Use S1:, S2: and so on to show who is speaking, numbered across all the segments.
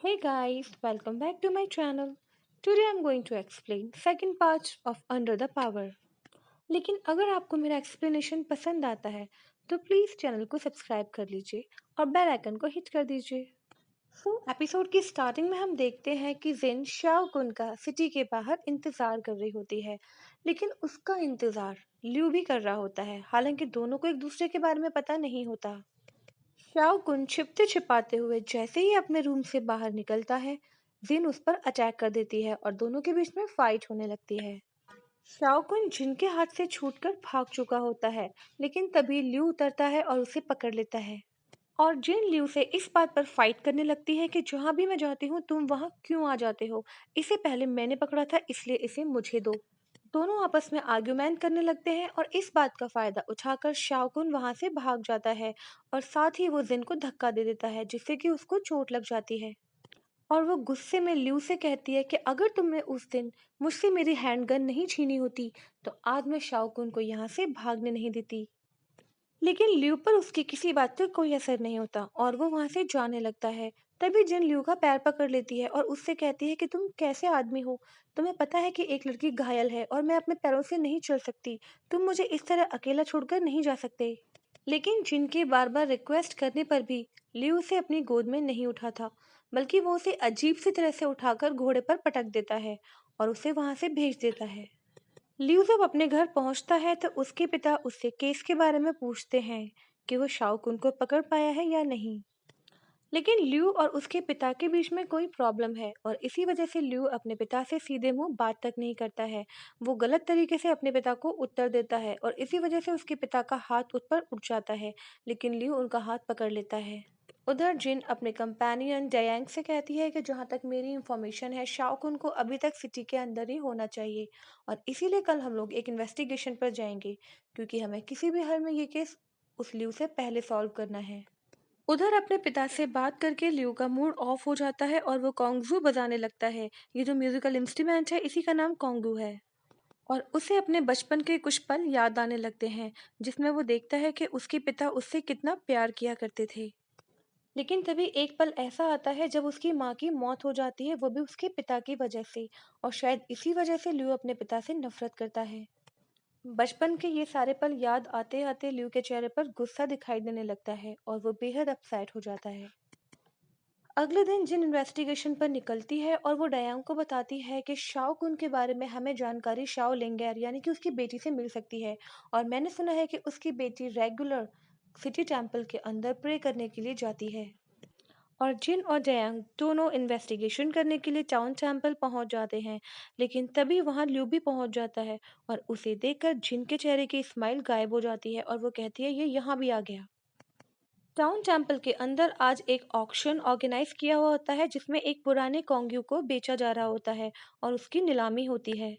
S1: Hey guys, welcome back to my channel. Today I'm going to explain second part of Under the Power. लेकिन अगर आपको मेरा explanation पसंद आता है तो प्लीज चैनल को सब्सक्राइब कर लीजिए और बेल आइकन को हिट कर दीजिए। एपिसोड की स्टार्टिंग में हम देखते हैं कि जिन शाओ कुन का सिटी के बाहर इंतजार कर रही होती है, लेकिन उसका इंतजार लिू भी कर रहा होता है, हालांकि दोनों को एक दूसरे के बारे में पता नहीं होता। शाओ कुन छिपते छिपाते हुए जैसे ही अपने रूम से बाहर निकलता है, जिन उस पर अटैक कर देती है और दोनों के बीच में फाइट होने लगती है। शाओ कुन जिनके हाथ से छूटकर भाग चुका होता है, लेकिन तभी लिू उतरता है और उसे पकड़ लेता है। और जिन लिू से इस बात पर फाइट करने लगती है कि जहां भी मैं जाती हूँ तुम वहां क्यों आ जाते हो, इसे पहले मैंने पकड़ा था इसलिए इसे मुझे दो। दोनों आपस में आर्ग्यूमेंट करने लगते हैं और इस बात का फायदा उठाकर शाओकुन वहां से भाग जाता है और साथ ही वो जिन को धक्का दे देता है जिससे कि उसको चोट लग जाती है। और वो गुस्से में लिू से कहती है कि अगर तुमने उस दिन मुझसे मेरी हैंडगन नहीं छीनी होती तो आज मैं शाओकुन को यहाँ से भागने नहीं देती। लेकिन ल्यू पर उसकी किसी बात का कोई असर नहीं होता और वो वहां से जाने लगता है। तभी जिन ल्यू का पैर पकड़ लेती है और उससे कहती है कि तुम कैसे आदमी हो, तुम्हें पता है कि एक लड़की घायल है और मैं अपने पैरों से नहीं चल सकती, तुम मुझे इस तरह अकेला छोड़कर नहीं जा सकते। लेकिन जिन के बार बार रिक्वेस्ट करने पर भी ल्यू उसे अपनी गोद में नहीं उठाता, बल्कि वो उसे अजीब सी तरह से उठाकर घोड़े पर पटक देता है और उसे वहां से भेज देता है। लिू जब अपने घर पहुंचता है तो उसके पिता उससे केस के बारे में पूछते हैं कि वो शाओकुन को पकड़ पाया है या नहीं। लेकिन लिू और उसके पिता के बीच में कोई प्रॉब्लम है और इसी वजह से लिू अपने पिता से सीधे मुंह बात तक नहीं करता है। वो गलत तरीके से अपने पिता को उत्तर देता है और इसी वजह से उसके पिता का हाथ उस पर उठ जाता है, लेकिन लिू उनका हाथ पकड़ लेता है। उधर जिन अपने कंपेनियन डयांग से कहती है कि जहां तक मेरी इंफॉर्मेशन है शाओकुन को अभी तक सिटी के अंदर ही होना चाहिए और इसीलिए कल हम लोग एक इन्वेस्टिगेशन पर जाएंगे, क्योंकि हमें किसी भी हाल में ये केस उस लियू से पहले सॉल्व करना है। उधर अपने पिता से बात करके लियू का मूड ऑफ हो जाता है और वो कॉन्गजू बजाने लगता है। ये जो म्यूजिकल इंस्ट्रूमेंट है इसी का नाम कॉन्गू है। और उसे अपने बचपन के कुछ पल याद आने लगते हैं, जिसमें वो देखता है कि उसके पिता उससे कितना प्यार किया करते थे। लेकिन तभी एक पल ऐसा आता है जब उसकी माँ की मौत हो जाती है, वो भी उसके पिता की वजह से। और शायद इसी वजह से लियो अपने पिता से नफरत करता है। बचपन के ये सारे पल याद आते आते लियो के चेहरे पर गुस्सा दिखाई देने लगता है और वो बेहद अपसेट हो जाता है। अगले दिन जिन इन्वेस्टिगेशन पर निकलती है और वो डयांग को बताती है कि शाओ कुन के बारे में हमें जानकारी शाओ लेंगेर यानी कि उसकी बेटी से मिल सकती है, और मैंने सुना है कि उसकी बेटी रेगुलर सिटी टेम्पल के अंदर प्रे करने के लिए जाती है। और जिन और जयांग दोनों इन्वेस्टिगेशन करने के लिए टाउन टेम्पल पहुंच जाते हैं, लेकिन तभी वहां ल्यू भी पहुंच जाता है और उसे देखकर जिन के चेहरे की स्माइल गायब हो जाती है और वो कहती है ये यहाँ भी आ गया। टाउन टेम्पल के अंदर आज एक ऑक्शन ऑर्गेनाइज किया हुआ होता है जिसमें एक पुराने कोंग्यू को बेचा जा रहा होता है और उसकी नीलामी होती है।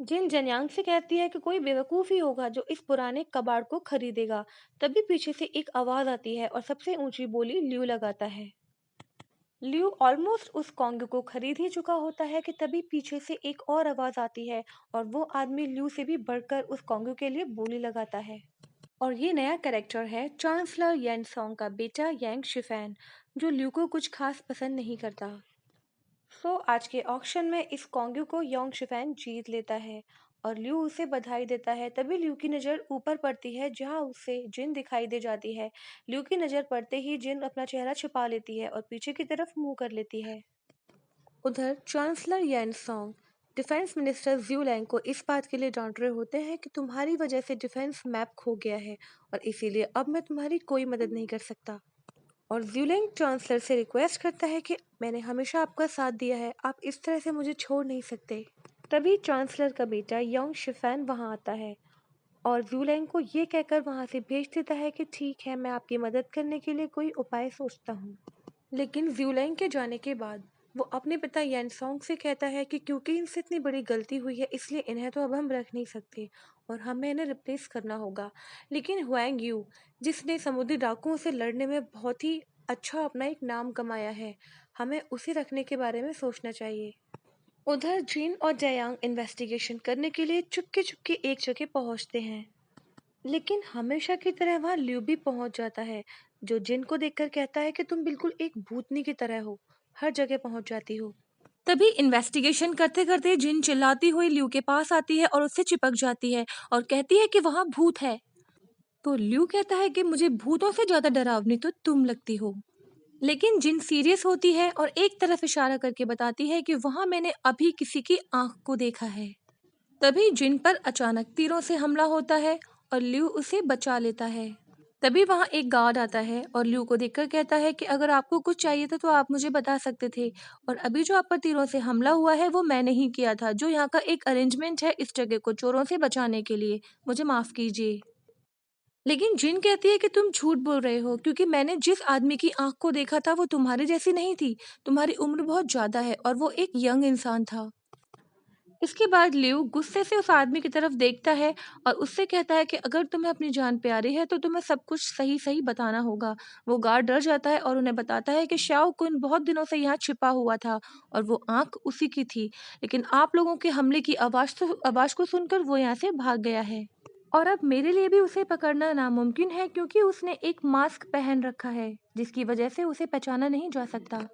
S1: जिन जन्यांग से कहती है कि कोई बेवकूफ ही होगा जो इस पुराने कबाड़ को खरीदेगा। तभी पीछे से एक आवाज आती है और सबसे ऊंची बोली ल्यू लगाता है। लियो ऑलमोस्ट उस कॉन्ग को खरीद ही चुका होता है कि तभी पीछे से एक और आवाज आती है और वो आदमी लियो से भी बढ़कर उस कॉन्ग के लिए बोली लगाता है। और ये नया कैरेक्टर है चांसलर यैन सॉन्ग का बेटा यांग शिफैन, जो लियो को कुछ खास पसंद नहीं करता। आज के ऑक्शन में इस कॉन्ग्यू को योंग शिफैन जीत लेता है और लियू उसे बधाई देता है। तभी लियू की नज़र ऊपर पड़ती है जहां उसे जिन दिखाई दे जाती है। लियू की नज़र पड़ते ही जिन अपना चेहरा छिपा लेती है और पीछे की तरफ मुंह कर लेती है। उधर चांसलर यैन सॉन्ग डिफेंस मिनिस्टर ज्यू लैंग को इस बात के लिए डांट रहे होते हैं कि तुम्हारी वजह से डिफेंस मैप खो गया है और इसीलिए अब मैं तुम्हारी कोई मदद नहीं कर सकता। और ज्यूलिंग चांसलर से रिक्वेस्ट करता है कि मैंने हमेशा आपका साथ दिया है, आप इस तरह से मुझे छोड़ नहीं सकते। तभी चांसलर का बेटा योंग शिफैन वहां आता है और ज्यूलिंग को ये कहकर वहां से भेज देता है कि ठीक है, मैं आपकी मदद करने के लिए कोई उपाय सोचता हूँ। लेकिन ज्यूलिंग के जाने के बाद वो अपने पिता यैनसोंग से कहता है कि क्योंकि इनसे इतनी बड़ी गलती हुई है इसलिए इन्हें तो अब हम रख नहीं सकते और हमें इन्हें रिप्लेस करना होगा। लेकिन हुआंग यू, जिसने समुद्री डाकुओं से लड़ने में बहुत ही अच्छा अपना एक नाम कमाया है, हमें उसे रखने के बारे में सोचना चाहिए। उधर जीन और जयांग इन्वेस्टिगेशन करने के लिए चुपके चुपके एक जगह पहुंचते हैं, लेकिन हमेशा की तरह वहां ल्यू भी पहुंच जाता है, जो जिन को देखकर कहता है कि तुम बिल्कुल एक भूतनी की तरह हो, हर जगह पहुंच जाती हो।
S2: तभी इन्वेस्टिगेशन करते करते जिन चिल्लाती हुई ल्यू के पास आती है और उससे चिपक जाती है और कहती है कि वहां भूत है। तो ल्यू कहता है कि मुझे भूतों से ज्यादा डरावनी तो तुम लगती हो। लेकिन जिन सीरियस होती है और एक तरफ इशारा करके बताती है कि वहां मैंने अभी किसी की आंख को देखा है। तभी जिन पर अचानक तीरों से हमला होता है और ल्यू उसे बचा लेता है। तभी वहां एक गार्ड आता है और ल्यू को देखकर कहता है कि अगर आपको कुछ चाहिए था तो आप मुझे बता सकते थे, और अभी जो आप पर तीरों से हमला हुआ है वो मैंने ही किया था, जो यहाँ का एक अरेंजमेंट है इस जगह को चोरों से बचाने के लिए, मुझे माफ कीजिए। लेकिन जिन कहती है कि तुम झूठ बोल रहे हो, क्योंकि मैंने जिस आदमी की आंख को देखा था वो तुम्हारी जैसी नहीं थी, तुम्हारी उम्र बहुत ज्यादा है और वो एक यंग इंसान था। इसके बाद लियो गुस्से से उस आदमी की तरफ देखता है और उससे कहता है कि अगर तुम्हें अपनी जान प्यारी है तो तुम्हें सब कुछ सही सही बताना होगा। वो गार्ड डर जाता है और उन्हें बताता है कि शाओ कुन बहुत दिनों से यहाँ छिपा हुआ था और वो आंख उसी की थी, लेकिन आप लोगों के हमले की आवाज को सुनकर वो यहाँ से भाग गया है। और अब मेरे लिए भी उसे पकड़ना नामुमकिन है, क्योंकि उसने एक मास्क पहन रखा है जिसकी वजह से उसे पहचाना नहीं जा सकता।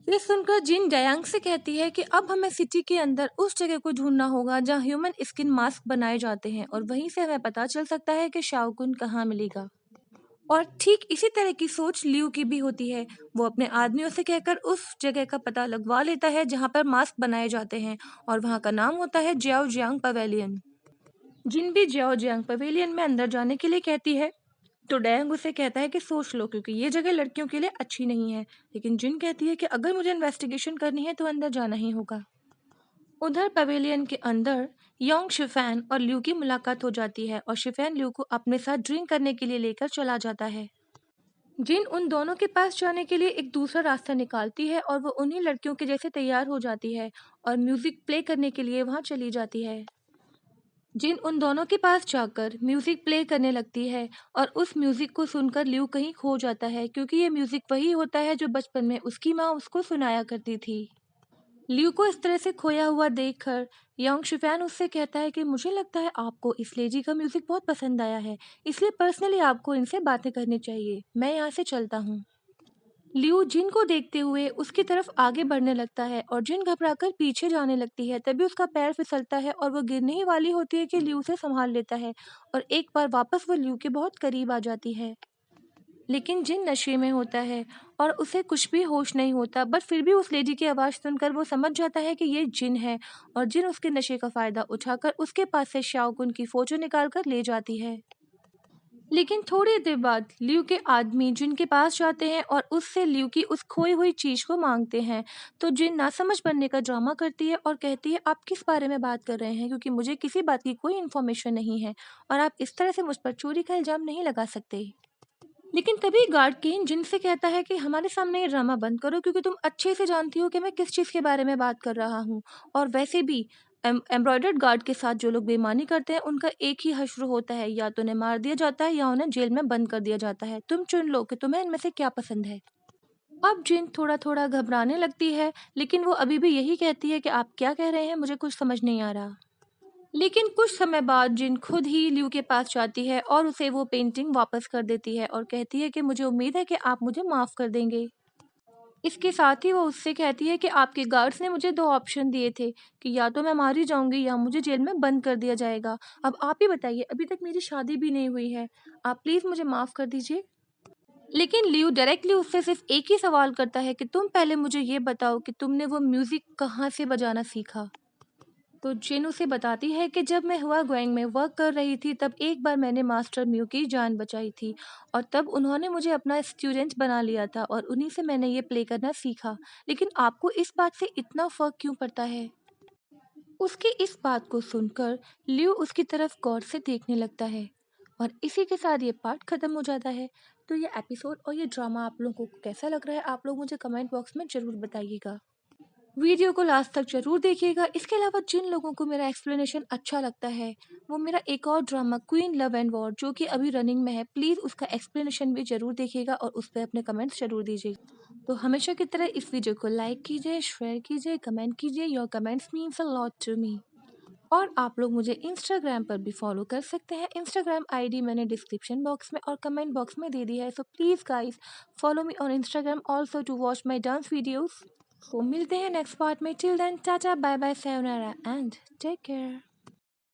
S2: ये सुनकर जिन डयांग से कहती है कि अब हमें सिटी के अंदर उस जगह को ढूंढना होगा जहाँ ह्यूमन स्किन मास्क बनाए जाते हैं, और वहीं से हमें पता चल सकता है कि शाओकुन कहाँ मिलेगा। और ठीक इसी तरह की सोच लियू की भी होती है। वो अपने आदमियों से कहकर उस जगह का पता लगवा लेता है जहाँ पर मास्क बनाए जाते हैं, और वहाँ का नाम होता है जियाओ जियांग पवेलियन। जिन भी जियाओ जियांग पवेलियन में अंदर जाने के लिए कहती है तो डैंग उसे कहता है कि सोच लो, क्योंकि ये जगह लड़कियों के लिए अच्छी नहीं है। लेकिन जिन कहती है कि अगर मुझे इन्वेस्टिगेशन करनी है तो अंदर जाना ही होगा। उधर पवेलियन के अंदर योंग शिफैन और ल्यू की मुलाकात हो जाती है और शिफैन ल्यू को अपने साथ ड्रिंक करने के लिए लेकर चला जाता है। जिन उन दोनों के पास जाने के लिए एक दूसरा रास्ता निकालती है और वो उन्हीं लड़कियों के जैसे तैयार हो जाती है और म्यूजिक प्ले करने के लिए वहां चली जाती है। जिन उन दोनों के पास जाकर म्यूजिक प्ले करने लगती है और उस म्यूजिक को सुनकर ल्यू कहीं खो जाता है, क्योंकि ये म्यूजिक वही होता है जो बचपन में उसकी माँ उसको सुनाया करती थी। ल्यू को इस तरह से खोया हुआ देखकर योंग शिफैन उससे कहता है कि मुझे लगता है आपको इस लेडी का म्यूजिक बहुत पसंद आया है, इसलिए पर्सनली आपको इनसे बातें करनी चाहिए, मैं यहाँ से चलता हूँ। लियू जिन को देखते हुए उसकी तरफ आगे बढ़ने लगता है और जिन घबराकर पीछे जाने लगती है। तभी उसका पैर फिसलता है और वो गिरने ही वाली होती है कि लियू उसे संभाल लेता है और एक बार वापस वो लियू के बहुत करीब आ जाती है। लेकिन जिन नशे में होता है और उसे कुछ भी होश नहीं होता, बट फिर भी उस लेडी की आवाज़ सुनकर वो समझ जाता है कि ये जिन है, और जिन उसके नशे का फ़ायदा उठाकर उसके पास से शाओकुन की फ़ोटो निकाल कर ले जाती है। लेकिन थोड़ी देर बाद लियू के आदमी जिन के पास जाते हैं और उससे लियू की उस खोई हुई चीज को मांगते हैं। तो जिन नासमझ बनने का ड्रामा करती है और कहती है आप किस बारे में बात कर रहे हैं, क्योंकि मुझे किसी बात की कोई इन्फॉर्मेशन नहीं है और आप इस तरह से मुझ पर चोरी का इल्जाम नहीं लगा सकते। लेकिन तभी गार्ड केन जिन से कहता है कि हमारे सामने ये ड्रामा बंद करो, क्योंकि तुम अच्छे से जानती हो कि मैं किस चीज़ के बारे में बात कर रहा हूँ। और वैसे भी एम्ब्रॉयडर्ड गार्ड के साथ जो लोग बेईमानी करते हैं उनका एक ही हश्र होता है, या तो उन्हें मार दिया जाता है या उन्हें जेल में बंद कर दिया जाता है। तुम चुन लो कि तुम्हें इनमें से क्या पसंद है। अब जिन थोड़ा थोड़ा घबराने लगती है, लेकिन वो अभी भी यही कहती है कि आप क्या कह रहे हैं, मुझे कुछ समझ नहीं आ रहा। लेकिन कुछ समय बाद जिन खुद ही लियू के पास जाती है और उसे वो पेंटिंग वापस कर देती है और कहती है कि मुझे उम्मीद है कि आप मुझे माफ़ कर देंगे। इसके साथ ही वो उससे कहती है कि आपके गार्ड्स ने मुझे दो ऑप्शन दिए थे कि या तो मैं मारी जाऊंगी या मुझे जेल में बंद कर दिया जाएगा। अब आप ही बताइए, अभी तक मेरी शादी भी नहीं हुई है, आप प्लीज़ मुझे माफ़ कर दीजिए। लेकिन लियू डायरेक्टली उससे सिर्फ एक ही सवाल करता है कि तुम पहले मुझे ये बताओ कि तुमने वो म्यूज़िक कहाँ से बजाना सीखा। तो जिन उसे बताती है कि जब मैं हुआ गोइंग में वर्क कर रही थी तब एक बार मैंने मास्टर म्यू की जान बचाई थी, और तब उन्होंने मुझे अपना स्टूडेंट बना लिया था और उन्हीं से मैंने ये प्ले करना सीखा। लेकिन आपको इस बात से इतना फर्क क्यों पड़ता है। उसकी इस बात को सुनकर लियो उसकी तरफ गौर से देखने लगता है, और इसी के साथ ये पार्ट खत्म हो जाता है। तो ये एपिसोड और ये ड्रामा आप लोगों को कैसा लग रहा है, आप लोग मुझे कमेंट बॉक्स में ज़रूर बताइएगा। वीडियो को लास्ट तक जरूर देखिएगा। इसके अलावा जिन लोगों को मेरा एक्सप्लेनेशन अच्छा लगता है वो मेरा एक और drama queen love and war जो कि अभी रनिंग में है, प्लीज़ उसका एक्सप्लेनेशन भी जरूर देखिएगा और उस पर अपने कमेंट्स जरूर दीजिएगा। तो हमेशा की तरह इस वीडियो को लाइक कीजिए, शेयर कीजिए, कमेंट कीजिए। Your comments means a lot to me. और आप लोग मुझे इंस्टाग्राम पर भी फॉलो कर सकते हैं। इंस्टाग्राम आईडी मैंने डिस्क्रिप्शन बॉक्स में और कमेंट बॉक्स में दे दी है। So please guys follow me on Instagram also to watch my dance videos. तो मिलते हैं नेक्स्ट पार्ट में। Till then tata bye bye sayonara and take care.